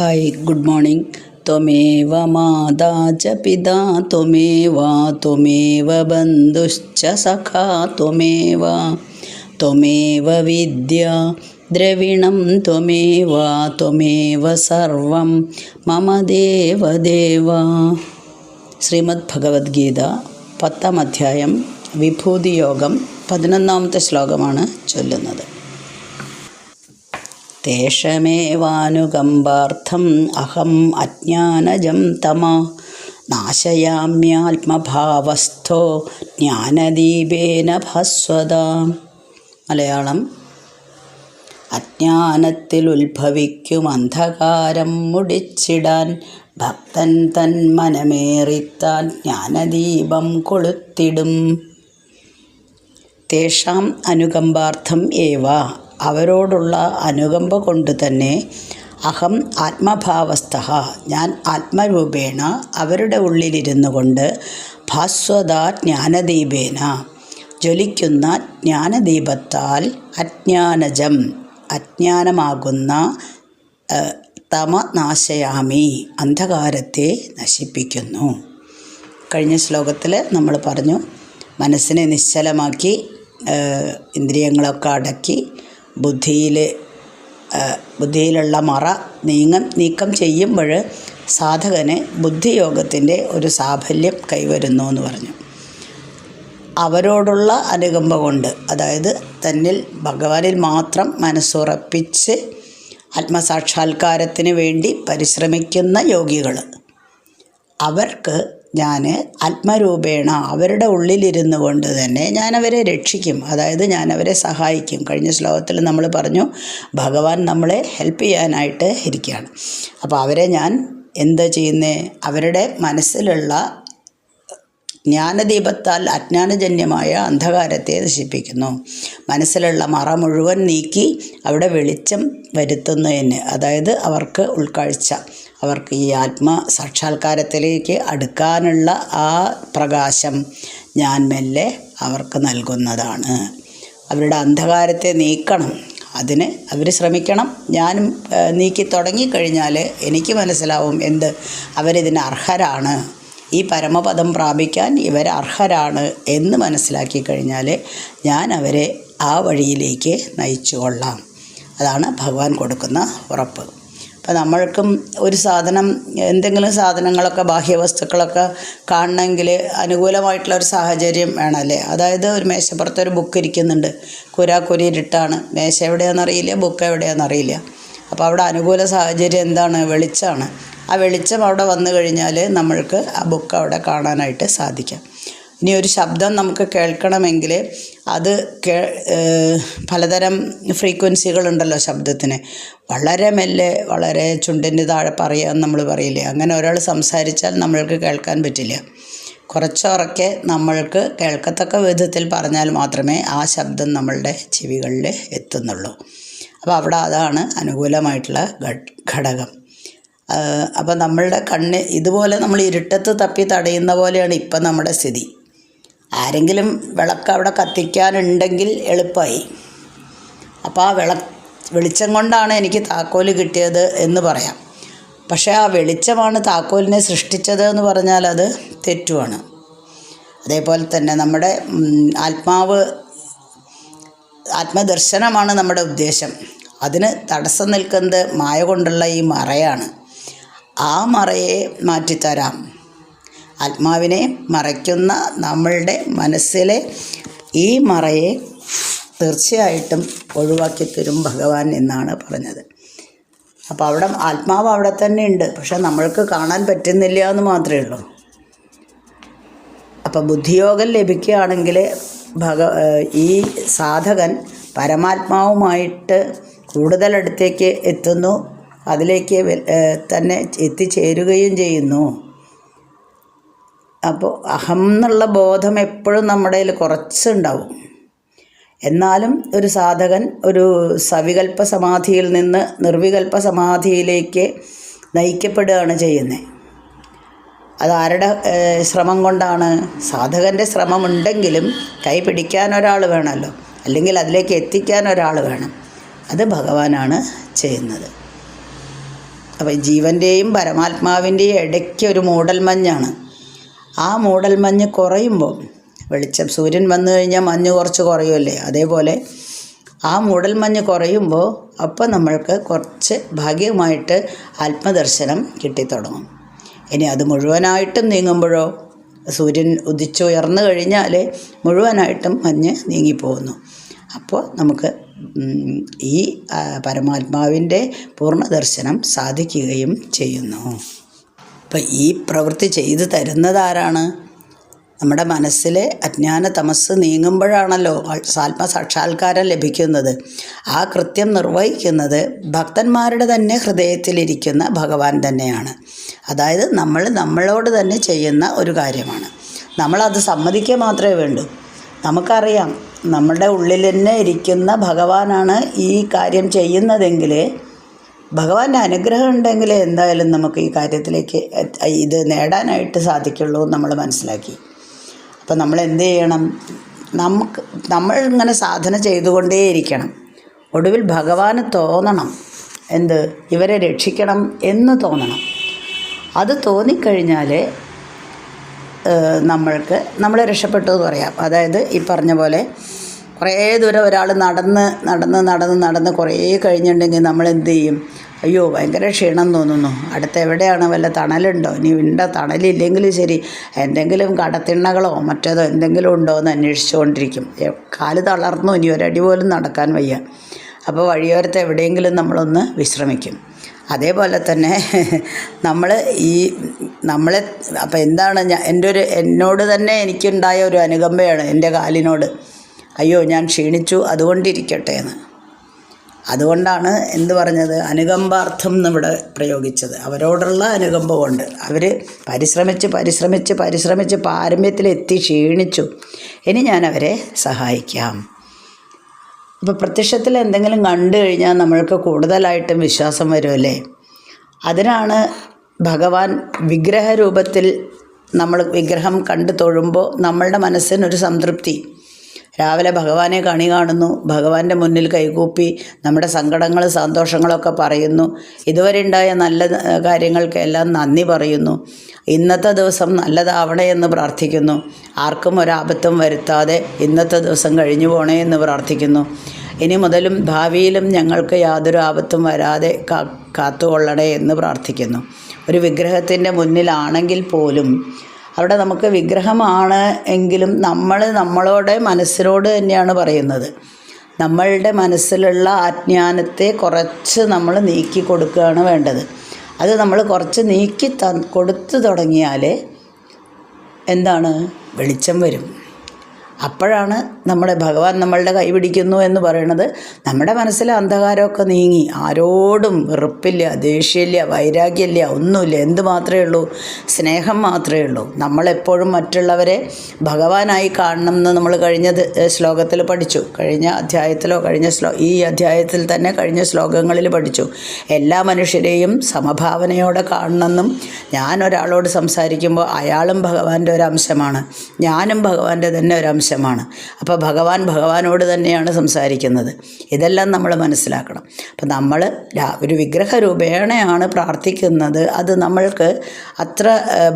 Hi, good morning. ത്വമേവ മാതാ ച പിതാ ത്വമേവ ബന്ധുശ്ച സഖാ ത്വമേവ വിദ്യാ ദ്രവിണം ത്വമേവ സർവം മമ ദേവദേവ. ശ്രീമദ് ഭഗവത്ഗീത 10-ാം അധ്യായം വിഭൂതിയോഗം 11-ാമത്തെ ശ്ലോകമാണ് ചൊല്ലുന്നത്. തേഷമേവാനുകമ്പാർത്ഥം അഹം അജ്ഞാനജം തമ നാശയാമ്യാത്മഭാവസ്ഥോ ജ്ഞാനദീപേന ഭാസ്വത. മലയാളം: അജ്ഞാനത്തിൽ ഉത്ഭവിക്കും അന്ധകാരം മുടിച്ചിടാൻ ഭക്തൻ തൻ മനമേറിത്താൻ ജ്ഞാനദീപം കൊളുത്തിടും. തേഷാം അനുകമ്പാർത്ഥം ഏവ, അവരോടുള്ള അനുകമ്പ കൊണ്ട് തന്നെ, അഹം ആത്മഭാവസ്ഥ, ഞാൻ ആത്മരൂപേണ അവരുടെ ഉള്ളിലിരുന്നു കൊണ്ട്, ഭാസ്വത ജ്ഞാനദീപേന, ജ്വലിക്കുന്ന ജ്ഞാനദീപത്താൽ, അജ്ഞാനജം, അജ്ഞാനമാകുന്ന തമ നാശയാമി, അന്ധകാരത്തെ നശിപ്പിക്കുന്നു. കഴിഞ്ഞ ശ്ലോകത്തിൽ നമ്മൾ പറഞ്ഞു, മനസ്സിനെ നിശ്ചലമാക്കി ഇന്ദ്രിയങ്ങളൊക്കെ അടക്കി ബുദ്ധിയിലുള്ള മറ നീക്കം ചെയ്യുമ്പോൾ സാധകന് ബുദ്ധിയോഗത്തിൻ്റെ ഒരു സാഫല്യം കൈവരുന്നു എന്ന് പറഞ്ഞു. അവരോടുള്ള അനുകമ്പ കൊണ്ട്, അതായത് തന്നിൽ ഭഗവാനിൽ മാത്രം മനസ്സുറപ്പിച്ച് ആത്മസാക്ഷാത്കാരത്തിന് വേണ്ടി പരിശ്രമിക്കുന്ന യോഗികൾ, അവർക്ക് ഞാൻ ആത്മരൂപേണ അവരുടെ ഉള്ളിലിരുന്നു കൊണ്ട് തന്നെ ഞാനവരെ രക്ഷിക്കും, അതായത് ഞാനവരെ സഹായിക്കും. കഴിഞ്ഞ ശ്ലോകത്തിൽ നമ്മൾ പറഞ്ഞു, ഭഗവാൻ നമ്മളെ ഹെൽപ്പ് ചെയ്യാനായിട്ട് ഇരിക്കുകയാണ്. അപ്പോൾ അവരെ ഞാൻ എന്താ ചെയ്യുന്നത്? അവരുടെ മനസ്സിലുള്ള ജ്ഞാനദീപത്താൽ അജ്ഞാനജന്യമായ അന്ധകാരത്തെ നശിപ്പിക്കുന്നു. മനസ്സിലുള്ള മറ മുഴുവൻ നീക്കി അവിടെ വെളിച്ചം വരുത്തുന്നതിന്, അതായത് അവർക്ക് ഉൾക്കാഴ്ച, അവർക്ക് ഈ ആത്മസാക്ഷാത്കാരത്തിലേക്ക് അടുക്കാനുള്ള ആ പ്രകാശം ഞാൻ മെല്ലെ അവർക്ക് നൽകുന്നതാണ്. അവരുടെ അന്ധകാരത്തെ നീക്കണം, അതിന് അവർ ശ്രമിക്കണം. ഞാനും നീക്കി തുടങ്ങിക്കഴിഞ്ഞാൽ എനിക്ക് മനസ്സിലാവും അവരിതിന് അർഹരാണ്, ഈ പരമപദം പ്രാപിക്കാൻ ഇവർ അർഹരാണ് എന്ന് മനസ്സിലാക്കി കഴിഞ്ഞാൽ ഞാൻ അവരെ ആ വഴിയിലേക്ക് നയിച്ചു കൊള്ളാം. അതാണ് ഭഗവാൻ കൊടുക്കുന്ന ഉറപ്പ്. അപ്പോൾ നമ്മൾക്കും ഒരു സാധനം, എന്തെങ്കിലും സാധനങ്ങളൊക്കെ, ബാഹ്യവസ്തുക്കളൊക്കെ കാണണമെങ്കിൽ അനുകൂലമായിട്ടുള്ളൊരു സാഹചര്യം വേണമല്ലേ. അതായത് ഒരു മേശപ്പുറത്തൊരു ബുക്ക് ഇരിക്കുന്നുണ്ട്, കുരാക്കുരിയിട്ടാണ്, മേശ എവിടെയാണെന്നറിയില്ല, ബുക്ക് എവിടെയാണെന്നറിയില്ല. അപ്പോൾ അവിടെ അനുകൂല സാഹചര്യം എന്താണ്? വെളിച്ചമാണ്. ആ വെളിച്ചം അവിടെ വന്നു കഴിഞ്ഞാൽ നമ്മൾക്ക് ആ ബുക്ക് അവിടെ കാണാനായിട്ട് സാധിക്കാം. ഇനി ഒരു ശബ്ദം നമുക്ക് കേൾക്കണമെങ്കിൽ അത് പലതരം ഫ്രീക്വൻസികളുണ്ടല്ലോ ശബ്ദത്തിന്. വളരെ മെല്ലെ, വളരെ ചുണ്ടിൻ്റെ താഴെ പറയാമെന്ന് നമ്മൾ പറയില്ലേ, അങ്ങനെ ഒരാൾ സംസാരിച്ചാൽ നമ്മൾക്ക് കേൾക്കാൻ പറ്റില്ല. കുറച്ചുറക്കെ നമ്മൾക്ക് കേൾക്കത്തക്ക വിധത്തിൽ പറഞ്ഞാൽ മാത്രമേ ആ ശബ്ദം നമ്മളുടെ ചെവികളിൽ എത്തുന്നുള്ളൂ. അപ്പോൾ അവിടെ അതാണ് അനുകൂലമായിട്ടുള്ള ഘടകം. അപ്പോൾ നമ്മളുടെ കണ്ണ് ഇതുപോലെ നമ്മൾ ഇരുട്ടത്ത് തപ്പി തടയുന്ന പോലെയാണ് ഇപ്പം നമ്മുടെ സ്ഥിതി. ആരെങ്കിലും വിളക്ക് അവിടെ കത്തിക്കാനുണ്ടെങ്കിൽ എളുപ്പമായി. അപ്പോൾ ആ വെളിച്ചം കൊണ്ടാണ് എനിക്ക് താക്കോല് കിട്ടിയത് എന്ന് പറയാം. പക്ഷേ ആ വെളിച്ചമാണ് താക്കോലിനെ സൃഷ്ടിച്ചത് എന്ന് പറഞ്ഞാൽ അത് തെറ്റുമാണ്. അതേപോലെ തന്നെ നമ്മുടെ ആത്മദർശനമാണ് നമ്മുടെ ഉദ്ദേശം. അതിന് തടസ്സം നിൽക്കുന്നത് മായ കൊണ്ടുള്ള ഈ മറയാണ്. ആ മറയെ മാറ്റിത്തരാം. ആത്മാവിനെ മറയ്ക്കുന്ന നമ്മളുടെ മനസ്സിലെ ഈ മറയെ തീർച്ചയായിട്ടും ഒഴിവാക്കി തരും ഭഗവാൻ എന്നാണ് പറഞ്ഞത്. അപ്പോൾ അവിടെ ആത്മാവ് അവിടെ തന്നെ ഉണ്ട്, പക്ഷെ നമ്മൾക്ക് കാണാൻ പറ്റുന്നില്ല എന്ന് മാത്രമേ ഉള്ളൂ. അപ്പോൾ ബുദ്ധിയോഗം ലഭിക്കുകയാണെങ്കിൽ ഈ സാധകൻ പരമാത്മാവുമായിട്ട് കൂടുതൽ അടുത്തേക്ക് എത്തുന്നു, അതിലേക്ക് തന്നെ എത്തിച്ചേരുകയും ചെയ്യുന്നു. അപ്പോൾ അഹം എന്നുള്ള ബോധം എപ്പോഴും നമ്മുടെ കയ്യിൽ കുറച്ചുണ്ടാവും. എന്നാലും ഒരു സാധകൻ ഒരു സവികൽപ്പ സമാധിയിൽ നിന്ന് നിർവികൽപ്പ സമാധിയിലേക്ക് നയിക്കപ്പെടുകയാണ് ചെയ്യുന്നത്. അതാരുടെ ശ്രമം കൊണ്ടാണ്? സാധകൻ്റെ ശ്രമമുണ്ടെങ്കിലും കൈ പിടിക്കാൻ ഒരാൾ വേണമല്ലോ, അല്ലെങ്കിൽ അതിലേക്ക് എത്തിക്കാൻ ഒരാൾ വേണം. അത് ഭഗവാനാണ് ചെയ്യുന്നത്. അപ്പോൾ ജീവൻ്റെയും പരമാത്മാവിൻ്റെയും ഇടയ്ക്ക് ഒരു മൂടൽമഞ്ഞാണ്. ആ മൂടൽമഞ്ഞ് കുറയുമ്പോൾ വെളിച്ചം, സൂര്യൻ വന്നു കഴിഞ്ഞാൽ മഞ്ഞ് കുറച്ച് കുറയുമല്ലേ, അതേപോലെ ആ മൂടൽമഞ്ഞ് കുറയുമ്പോൾ അപ്പോൾ നമ്മൾക്ക് കുറച്ച് ഭാഗികമായിട്ട് ആത്മദർശനം കിട്ടിത്തുടങ്ങും. ഇനി അത് മുഴുവനായിട്ടും നീങ്ങുമ്പോഴോ, സൂര്യൻ ഉദിച്ചുയർന്നു കഴിഞ്ഞാൽ മുഴുവനായിട്ടും മഞ്ഞ് നീങ്ങിപ്പോകുന്നു. അപ്പോൾ നമുക്ക് ഈ പരമാത്മാവിൻ്റെ പൂർണ്ണദർശനം സാധിക്കുകയും ചെയ്യുന്നു. അപ്പം ഈ പ്രവൃത്തി ചെയ്തു തരുന്നതാരാണ്? നമ്മുടെ മനസ്സിലെ അജ്ഞാന തമസ് നീങ്ങുമ്പോഴാണല്ലോ ആത്മസാക്ഷാത്കാരം ലഭിക്കുന്നത്. ആ കൃത്യം നിർവഹിക്കുന്നത് ഭക്തന്മാരുടെ തന്നെ ഹൃദയത്തിലിരിക്കുന്ന ഭഗവാൻ തന്നെയാണ്. അതായത് നമ്മളോട് തന്നെ ചെയ്യുന്ന ഒരു കാര്യമാണ്. നമ്മളത് സമ്മതിക്കുക മാത്രമേ വേണ്ടൂ. നമുക്കറിയാം നമ്മുടെ ഉള്ളിൽ തന്നെ ഇരിക്കുന്ന ഭഗവാനാണ് ഈ കാര്യം ചെയ്യുന്നതെങ്കിൽ, ഭഗവാന്റെ അനുഗ്രഹം ഉണ്ടെങ്കിൽ എന്തായാലും നമുക്ക് ഈ കാര്യത്തിലേക്ക് ഇത് നേടാനായിട്ട് സാധിക്കുള്ളൂ നമ്മൾ മനസ്സിലാക്കി. അപ്പം നമ്മൾ എന്ത് ചെയ്യണം? നമ്മൾ ഇങ്ങനെ സാധന ചെയ്തുകൊണ്ടേയിരിക്കണം. ഒടുവിൽ ഭഗവാന് തോന്നണം, എന്ത്, ഇവരെ രക്ഷിക്കണം എന്ന് തോന്നണം. അത് തോന്നിക്കഴിഞ്ഞാൽ നമ്മൾ രക്ഷപ്പെട്ടു എന്ന് പറയാം. അതായത് ഈ പറഞ്ഞ പോലെ കുറേ ദൂരം ഒരാൾ നടന്ന് കുറേ കഴിഞ്ഞിട്ടുണ്ടെങ്കിൽ നമ്മൾ എന്ത് ചെയ്യും? അയ്യോ ഭയങ്കര ക്ഷീണം തോന്നുന്നു, അടുത്ത് എവിടെയാണ് വല്ല തണലുണ്ടോ, ഇനി തണലില്ലെങ്കിൽ ശരി എന്തെങ്കിലും കടത്തിണ്ണകളോ മറ്റേതോ എന്തെങ്കിലും ഉണ്ടോ എന്ന് അന്വേഷിച്ചുകൊണ്ടിരിക്കും. കാല് തളർന്നു, ഇനി ഒരടി പോലും നടക്കാൻ വയ്യ. അപ്പോൾ വഴിയോരത്ത് എവിടെയെങ്കിലും നമ്മളൊന്ന് വിശ്രമിക്കും. അതേപോലെ തന്നെ നമ്മളെ അപ്പോൾ എന്താണ് എന്നോട് തന്നെ എനിക്കുണ്ടായ ഒരു അനുകമ്പയാണ് എൻ്റെ കാലിനോട്. അയ്യോ ഞാൻ ക്ഷീണിച്ചു, അതുകൊണ്ടിരിക്കട്ടെ എന്ന്. അതുകൊണ്ടാണ് എന്ത് പറഞ്ഞത്, അനുകമ്പാർത്ഥം എന്നിവിടെ പ്രയോഗിച്ചത്. അവരോടുള്ള അനുകമ്പ കൊണ്ട് അവർ പരിശ്രമിച്ച് പാരമ്യത്തിലെത്തി ക്ഷീണിച്ചു. ഇനി ഞാൻ അവരെ സഹായിക്കാം. ഇപ്പോൾ പ്രത്യക്ഷത്തിൽ എന്തെങ്കിലും കണ്ടു കഴിഞ്ഞാൽ നമ്മൾക്ക് കൂടുതലായിട്ടും വിശ്വാസം വരുമല്ലേ. അതിനാണ് ഭഗവാൻ വിഗ്രഹരൂപത്തിൽ നമ്മൾ വിഗ്രഹം കണ്ടു തൊഴുമ്പോൾ നമ്മളുടെ മനസ്സിനൊരു സംതൃപ്തി. രാവിലെ ഭഗവാനെ കാണുന്നു, ഭഗവാന്റെ മുന്നിൽ കൈകൂപ്പി നമ്മുടെ സങ്കടങ്ങൾ സന്തോഷങ്ങളൊക്കെ പറയുന്നു, ഇതുവരെ ഉണ്ടായ നല്ല കാര്യങ്ങൾക്കെല്ലാം നന്ദി പറയുന്നു, ഇന്നത്തെ ദിവസം നല്ലതാവണേ എന്ന് പ്രാർത്ഥിക്കുന്നു, ആർക്കും ഒരാപത്തും വരുത്താതെ ഇന്നത്തെ ദിവസം കഴിഞ്ഞു പോണേ എന്ന് പ്രാർത്ഥിക്കുന്നു, ഇനി മുതലും ഭാവിയിലും ഞങ്ങൾക്ക് യാതൊരു ആപത്തും വരാതെ കാത്തുകൊള്ളണേ എന്ന് പ്രാർത്ഥിക്കുന്നു. ഒരു വിഗ്രഹത്തിൻ്റെ മുന്നിലാണെങ്കിൽ പോലും അവിടെ നമുക്ക് വിഗ്രഹമാണ് എങ്കിലും നമ്മളോട് മനസ്സിനോട് തന്നെയാണ് പറയുന്നത്. നമ്മളുടെ മനസ്സിലുള്ള അജ്ഞാനത്തെ കുറച്ച് നമ്മൾ നീക്കി കൊടുക്കുകയാണ് വേണ്ടത്. അത് നമ്മൾ കുറച്ച് നീക്കി കൊടുത്തു തുടങ്ങിയാൽ എന്താണ്, വെളിച്ചം വരും. അപ്പോഴാണ് നമ്മുടെ ഭഗവാൻ നമ്മളുടെ കൈ പിടിക്കുന്നു എന്ന് പറയുന്നത്. നമ്മുടെ മനസ്സിലെ അന്ധകാരമൊക്കെ നീങ്ങി, ആരോടും വെറുപ്പില്ല, ദേഷ്യമില്ല, വൈരാഗ്യമില്ല, ഒന്നുമില്ല. എന്ത് മാത്രമേ ഉള്ളൂ? സ്നേഹം മാത്രമേ ഉള്ളൂ. നമ്മളെപ്പോഴും മറ്റുള്ളവരെ ഭഗവാനായി കാണണം എന്ന് നമ്മൾ കഴിഞ്ഞ ശ്ലോകത്തിൽ പഠിച്ചു. കഴിഞ്ഞ അധ്യായത്തിലോ ഈ അധ്യായത്തിൽ തന്നെ കഴിഞ്ഞ ശ്ലോകങ്ങളിൽ പഠിച്ചു. എല്ലാ മനുഷ്യരെയും സമഭാവനയോടെ കാണണമെന്നും, ഞാൻ ഒരാളോട് സംസാരിക്കുമ്പോൾ അയാളും ഭഗവാന്റെ ഒരംശമാണ്, ഞാനും ഭഗവാന്റെ തന്നെ ഒരംശമാണ്. അപ്പോൾ ഭഗവാനോട് തന്നെയാണ് സംസാരിക്കുന്നത്. ഇതെല്ലാം നമ്മൾ മനസ്സിലാക്കണം. അപ്പം നമ്മൾ ഒരു വിഗ്രഹ രൂപേണയാണ് പ്രാർത്ഥിക്കുന്നത്. അത് നമ്മൾക്ക് അത്ര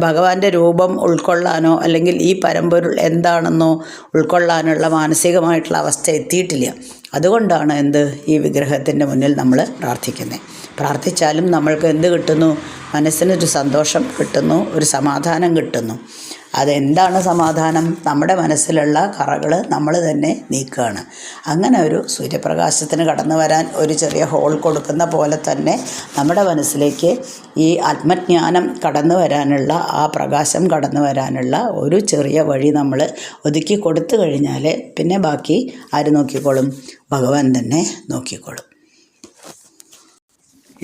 ഭഗവാന്റെ രൂപം ഉൾക്കൊള്ളാനോ അല്ലെങ്കിൽ ഈ പരമ്പൊരുൾ എന്താണെന്നോ ഉൾക്കൊള്ളാനുള്ള മാനസികമായിട്ടുള്ള അവസ്ഥ എത്തിയിട്ടില്ല. അതുകൊണ്ടാണ് ഈ വിഗ്രഹത്തിൻ്റെ മുന്നിൽ നമ്മൾ പ്രാർത്ഥിക്കുന്നത്. പ്രാർത്ഥിച്ചാലും നമ്മൾക്ക് എന്ത് കിട്ടുന്നു? മനസ്സിനൊരു സന്തോഷം കിട്ടുന്നു, ഒരു സമാധാനം കിട്ടുന്നു. അതെന്താണ് സമാധാനം? നമ്മുടെ മനസ്സിലുള്ള കറകൾ നമ്മൾ തന്നെ നീക്കുകയാണ്. അങ്ങനെ ഒരു സൂര്യപ്രകാശത്തിന് കടന്നു വരാൻ ഒരു ചെറിയ ഹോൾ കൊടുക്കുന്ന പോലെ തന്നെ നമ്മുടെ മനസ്സിലേക്ക് ഈ ആത്മജ്ഞാനം കടന്നു വരാനുള്ള, ആ പ്രകാശം കടന്നു വരാനുള്ള ഒരു ചെറിയ വഴി നമ്മൾ ഒതുക്കി കൊടുത്തു കഴിഞ്ഞാൽ പിന്നെ ബാക്കി ആര് നോക്കിക്കോളും? ഭഗവാൻ തന്നെ നോക്കിക്കോളും.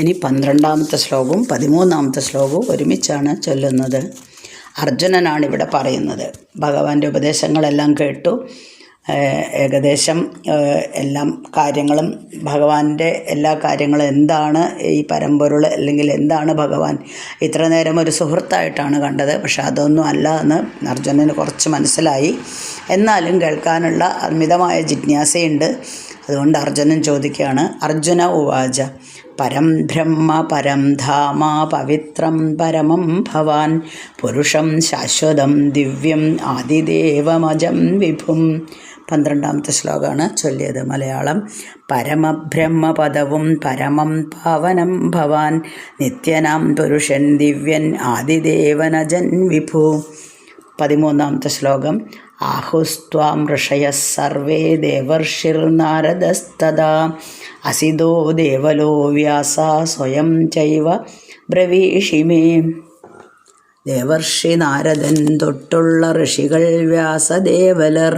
ഇനി 12ാമത്തെ ശ്ലോകവും 13ാമത്തെ ശ്ലോകവും ഒരുമിച്ചാണ് ചൊല്ലുന്നത്. അർജുനനാണ് ഇവിടെ പറയുന്നത്. ഭഗവാന്റെ ഉപദേശങ്ങളെല്ലാം കേട്ടു. ഏകദേശം എല്ലാ കാര്യങ്ങളും ഭഗവാന്റെ എല്ലാ കാര്യങ്ങളും എന്താണ് ഈ പരമ്പൊരുൾ അല്ലെങ്കിൽ എന്താണ് ഭഗവാൻ, ഇത്ര നേരം ഒരു സുഹൃത്തായിട്ടാണ് കണ്ടത്. പക്ഷെ അതൊന്നും അല്ല എന്ന് അർജുനന് കുറച്ച് മനസ്സിലായി. എന്നാലും കേൾക്കാനുള്ള അമിതമായ ജിജ്ഞാസയുണ്ട്. അതുകൊണ്ട് അർജുനൻ ചോദിക്കുകയാണ്. അർജുന ഉവാച പരം ബ്രഹ്മ പരം ധാമ പവിത്രം പരമം ഭവാൻ പുരുഷം ശാശ്വതം ദിവ്യം ആദിദേവമജം വിഭും. 12ാമത്തെ ശ്ലോകമാണ് ചൊല്ലിയത്. മലയാളം. പരമബ്രഹ്മപദവും പരമം പാവനം ഭവാൻ നിത്യനാം പുരുഷൻ ദിവ്യൻ ആദിദേവനജൻ വിഭു. 13ാമത്തെ ശ്ലോകം. ആഹുസ്ത്വാം ഋഷയഃ സർവേ ദേവർഷിർനാരദസ്തദാ അസിതോ ദേവലോ വ്യാസ സ്വയം ചൈവ ബ്രവീഷിമേ. ദേവർഷി നാരദൻ തൊട്ടുള്ള ഋഷികൾ വ്യാസദേവലർ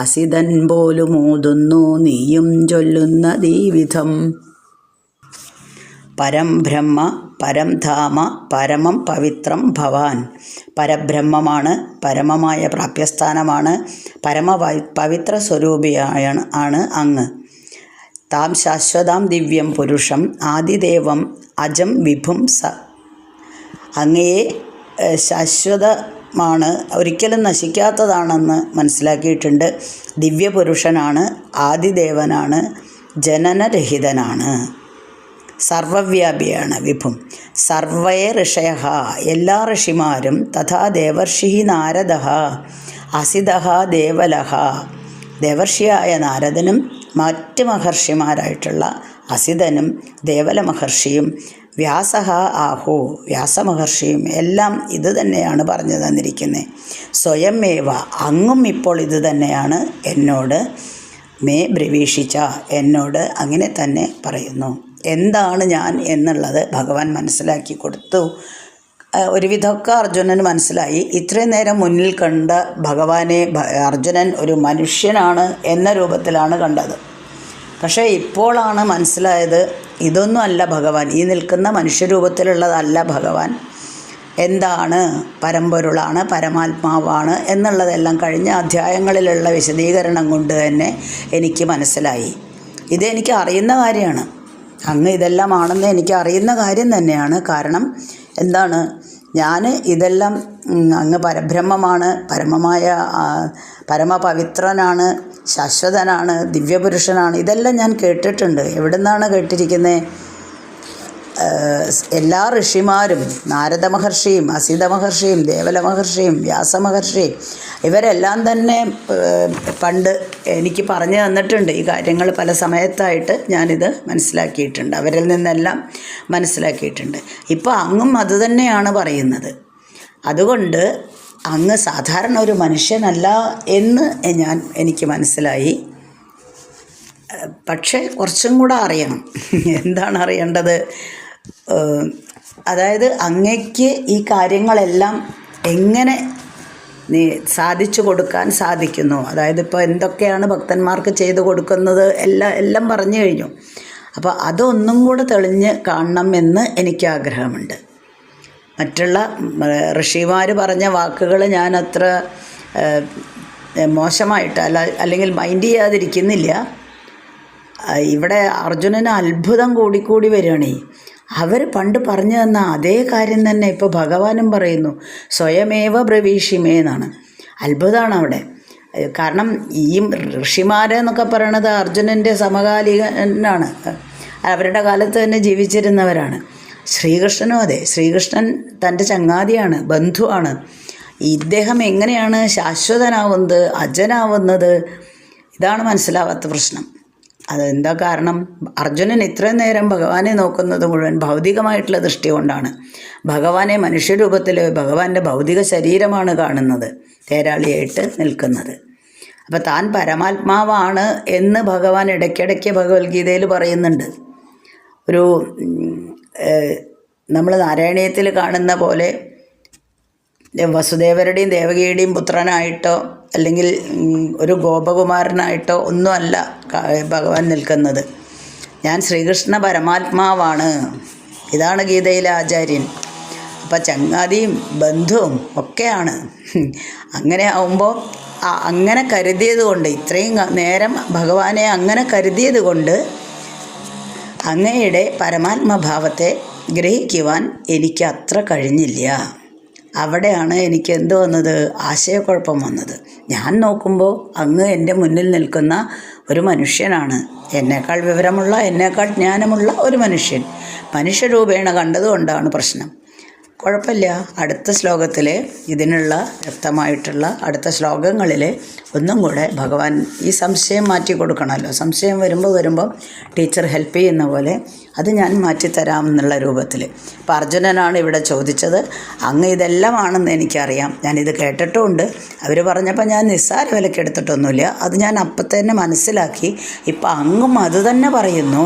അസിതൻ പോലുമൂതുന്നു നീയും ചൊല്ലുന്നതീ വിധം. പരം ബ്രഹ്മ പരം ധാമ പരമം പവിത്രം ഭവാൻ. പരബ്രഹ്മമാണ്, പരമമായ പ്രാപ്യസ്ഥാനമാണ്, പവിത്ര സ്വരൂപിയാണ് അങ്ങ്. താം ശാശ്വതാം ദിവ്യം പുരുഷം ആദിദേവം അജം വിഭും സ. അങ്ങയെ ശാശ്വതമാണ്, ഒരിക്കലും നശിക്കാത്തതാണെന്ന് മനസ്സിലാക്കിയിട്ടുണ്ട്. ദിവ്യപുരുഷനാണ്, ആദിദേവനാണ്, ജനനരഹിതനാണ്, സർവവ്യാപിയാണ്. വിഭും. സർവേ ഋഷയഃ എല്ലാ ഋഷിമാരും തഥാ ദേവർഷി നാരദഃ അസിതഃ ദേവലഃ ദേവർഷിയായ നാരദനും മറ്റ് മഹർഷിമാരായിട്ടുള്ള അസിതനും ദേവല മഹർഷിയും വ്യാസഃ ആഹു വ്യാസമഹർഷിയും എല്ലാം ഇത് തന്നെയാണ് പറഞ്ഞു തന്നിരിക്കുന്നത്. സ്വയമേവ അങ്ങും ഇപ്പോൾ ഇത് തന്നെയാണ് എന്നോട് മേ ബ്രവീഷിച്ച എന്നോട് അങ്ങനെ തന്നെ പറയുന്നു. എന്താണ് ഞാൻ എന്നുള്ളത് ഭഗവാൻ മനസ്സിലാക്കി കൊടുത്തു. ഒരുവിധമൊക്കെ അർജുനന് മനസ്സിലായി. ഇത്രയും നേരം മുന്നിൽ കണ്ട ഭഗവാനെ അർജുനൻ ഒരു മനുഷ്യനാണ് എന്ന രൂപത്തിലാണ് കണ്ടത്. പക്ഷേ ഇപ്പോഴാണ് മനസ്സിലായത് ഇതൊന്നും അല്ല ഭഗവാൻ, ഈ നിൽക്കുന്ന മനുഷ്യരൂപത്തിലുള്ളതല്ല ഭഗവാൻ. എന്താണ്? പരമ്പൊരുളാണ്, പരമാത്മാവാണ് എന്നുള്ളതെല്ലാം കഴിഞ്ഞ അധ്യായങ്ങളിലുള്ള വിശദീകരണം കൊണ്ട് തന്നെ എനിക്ക് മനസ്സിലായി. ഇതെനിക്ക് അറിയുന്ന കാര്യമാണ്, അങ്ങ് ഇതെല്ലാം ആണെന്ന് എനിക്ക് അറിയുന്ന കാര്യം തന്നെയാണ്. കാരണം എന്താണ്? ഞാൻ ഇതെല്ലാം അങ്ങ് പരബ്രഹ്മമാണ്, പരമമായ പരമപവിത്രനാണ്, ശാശ്വതനാണ്, ദിവ്യപുരുഷനാണ്, ഇതെല്ലാം ഞാൻ കേട്ടിട്ടുണ്ട്. എവിടെ നിന്നാണ് കേട്ടിരിക്കുന്നത്? എല്ലാ ഋഷിമാരും, നാരദ മഹർഷിയും അസിത മഹർഷിയും ദേവല മഹർഷിയും വ്യാസമഹർഷിയും ഇവരെല്ലാം തന്നെ പണ്ട് എനിക്ക് പറഞ്ഞു തന്നിട്ടുണ്ട്. ഈ കാര്യങ്ങൾ പല സമയത്തായിട്ട് ഞാനിത് മനസ്സിലാക്കിയിട്ടുണ്ട്, അവരിൽ നിന്നെല്ലാം മനസ്സിലാക്കിയിട്ടുണ്ട്. ഇപ്പോൾ അങ്ങും അതുതന്നെയാണ് പറയുന്നത്. അതുകൊണ്ട് അങ്ങ് സാധാരണ ഒരു മനുഷ്യനല്ല എന്ന് എനിക്ക് മനസ്സിലായി. പക്ഷേ കുറച്ചും കൂടെ അറിയണം. എന്താണ് അറിയേണ്ടത്? അതായത് അങ്ങയ്ക്ക് ഈ കാര്യങ്ങളെല്ലാം എങ്ങനെ സാധിച്ചു കൊടുക്കാൻ സാധിക്കുന്നു. അതായത് ഇപ്പോൾ എന്തൊക്കെയാണ് ഭക്തന്മാർക്ക് ചെയ്തു കൊടുക്കുന്നത് എല്ലാം പറഞ്ഞു കഴിഞ്ഞു. അപ്പോൾ അതൊന്നും കൂടെ തെളിഞ്ഞ് കാണണമെന്ന് എനിക്ക് ആഗ്രഹമുണ്ട്. മറ്റുള്ള ഋഷിമാർ പറഞ്ഞ വാക്കുകൾ ഞാൻ അത്ര മോശമായിട്ട് അല്ലെങ്കിൽ മൈൻഡ് ചെയ്യാതിരിക്കുന്നില്ല. ഇവിടെ അർജുനന് അത്ഭുതം കൂടിക്കൂടി വരികയാണ്. അവർ പണ്ട് പറഞ്ഞു തന്ന അതേ കാര്യം തന്നെ ഇപ്പോൾ ഭഗവാനും പറയുന്നു. സ്വയമേവ ബ്രവീഷിമേ എന്നാണ്. അത്ഭുതമാണ് അവിടെ. കാരണം ഈ ഋഷിമാരെന്നൊക്കെ പറയണത് അർജുനൻ്റെ സമകാലികനാണ്, അവരുടെ കാലത്ത് തന്നെ ജീവിച്ചിരുന്നവരാണ്. ശ്രീകൃഷ്ണനും അതെ, ശ്രീകൃഷ്ണൻ തൻ്റെ ചങ്ങാതിയാണ്, ബന്ധുവാണ്. ഇദ്ദേഹം എങ്ങനെയാണ് ശാശ്വതനാവുന്നത്, അജനാവുന്നത്? ഇതാണ് മനസ്സിലാവാത്ത പ്രശ്നം. അതെന്താ കാരണം? അർജുനൻ ഇത്രയും നേരം ഭഗവാനെ നോക്കുന്നത് മുഴുവൻ ഭൗതികമായിട്ടുള്ള ദൃഷ്ടി കൊണ്ടാണ്. ഭഗവാനെ മനുഷ്യരൂപത്തിൽ ഭഗവാന്റെ ഭൗതിക ശരീരമാണ് കാണുന്നത്, തേരാളിയായിട്ട് നിൽക്കുന്നത്. അപ്പോൾ താൻ പരമാത്മാവാണ് എന്ന് ഭഗവാൻ ഇടയ്ക്കിടയ്ക്ക് ഭഗവത്ഗീതയിൽ പറയുന്നുണ്ട്. ഒരു നമ്മൾ നാരായണീയത്തിൽ കാണുന്ന പോലെ വസുദേവരുടെയും ദേവകിയുടെയും പുത്രനായിട്ടോ അല്ലെങ്കിൽ ഒരു ഗോപകുമാരനായിട്ടോ ഒന്നുമല്ല ഭഗവാൻ നിൽക്കുന്നത്. ഞാൻ ശ്രീകൃഷ്ണ പരമാത്മാവാണ്, ഇതാണ് ഗീതയിലെ ആചാര്യൻ. അപ്പം ചങ്ങാതിയും ബന്ധുവും ഒക്കെയാണ്. അങ്ങനെ ആവുമ്പോൾ അങ്ങനെ കരുതിയത് കൊണ്ട്, ഇത്രയും നേരം ഭഗവാനെ അങ്ങനെ കരുതിയത് കൊണ്ട് അങ്ങയുടെ പരമാത്മഭാവത്തെ ഗ്രഹിക്കുവാൻ എനിക്ക് അത്ര കഴിഞ്ഞില്ല. അവിടെയാണ് എനിക്ക് എന്ത് വന്നത്? ആശയക്കുഴപ്പം വന്നത്. ഞാൻ നോക്കുമ്പോൾ അങ്ങ് എൻ്റെ മുന്നിൽ നിൽക്കുന്ന ഒരു മനുഷ്യനാണ്, എന്നേക്കാൾ വിവരമുള്ള, എന്നേക്കാൾ ജ്ഞാനമുള്ള ഒരു മനുഷ്യൻ മനുഷ്യരൂപേണ കണ്ടതുകൊണ്ടാണ് പ്രശ്നം. കുഴപ്പമില്ല. അടുത്ത ശ്ലോകത്തിൽ ഇതിനുള്ള വ്യക്തമായിട്ടുള്ള അടുത്ത ശ്ലോകങ്ങളിൽ ഒന്നും കൂടെ ഭഗവാൻ ഈ സംശയം മാറ്റി കൊടുക്കണമല്ലോ. സംശയം വരുമ്പോൾ ടീച്ചർ ഹെൽപ്പ് ചെയ്യുന്ന പോലെ അത് ഞാൻ മാറ്റിത്തരാം എന്നുള്ള രൂപത്തിൽ. അപ്പോൾ അർജുനനാണ് ഇവിടെ ചോദിച്ചത്. അങ്ങ് ഇതെല്ലാമാണെന്ന് എനിക്കറിയാം, ഞാനിത് കേട്ടിട്ടുമുണ്ട്. അവർ പറഞ്ഞപ്പോൾ ഞാൻ നിസ്സാര വിലയ്ക്ക് എടുത്തിട്ടൊന്നുമില്ല. അത് ഞാൻ അപ്പം തന്നെ മനസ്സിലാക്കി. ഇപ്പം അങ്ങും അത് തന്നെ പറയുന്നു.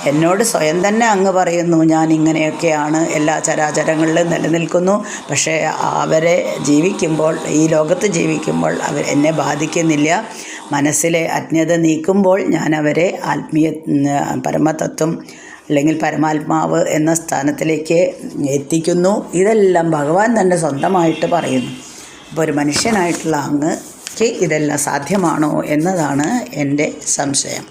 എന്നോട് സ്വയം തന്നെ അങ്ങ് പറയുന്നു, ഞാൻ ഇങ്ങനെയൊക്കെയാണ്, എല്ലാ ചരാചരങ്ങളിലും നിലനിൽക്കുന്നു. പക്ഷേ അവരെ ജീവിക്കുമ്പോൾ, ഈ ലോകത്ത് ജീവിക്കുമ്പോൾ എന്നെ ബാധിക്കുന്നില്ല. മനസ്സിലെ അജ്ഞത നീക്കുമ്പോൾ ഞാൻ അവരെ പരമതത്വം അല്ലെങ്കിൽ പരമാത്മാവ് എന്ന സ്ഥാനത്തിലേക്ക് എത്തിക്കുന്നു. ഇതെല്ലാം ഭഗവാൻ തന്നെ സ്വന്തമായിട്ട് പറയുന്നു. അപ്പോൾ ഒരു മനുഷ്യനായിട്ടുള്ള അങ്ങക്ക് ഇതെല്ലാം സാധ്യമാണോ എന്നതാണ് എൻ്റെ സംശയം.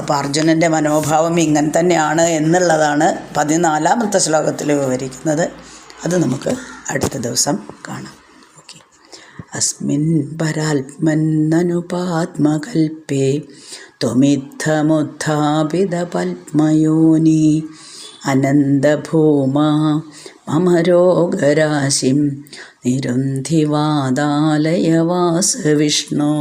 അപ്പോൾ അർജുനൻ്റെ മനോഭാവം ഇങ്ങനെ തന്നെയാണ് എന്നുള്ളതാണ് 14ാമത്തെ ശ്ലോകത്തിൽ വിവരിക്കുന്നത്. അത് നമുക്ക് അടുത്ത ദിവസം കാണാം. ഓക്കെ. അസ്മിൻ പരാത്മന്നനുപാത്മകൽപ്പേ ത്വമിത്തമുത്ഥാപിത പത്മയോനി അനന്തഭൂമാ മമ രോഗരാശിം നിരുന്ധിവാദാലയ വാസവിഷ്ണു.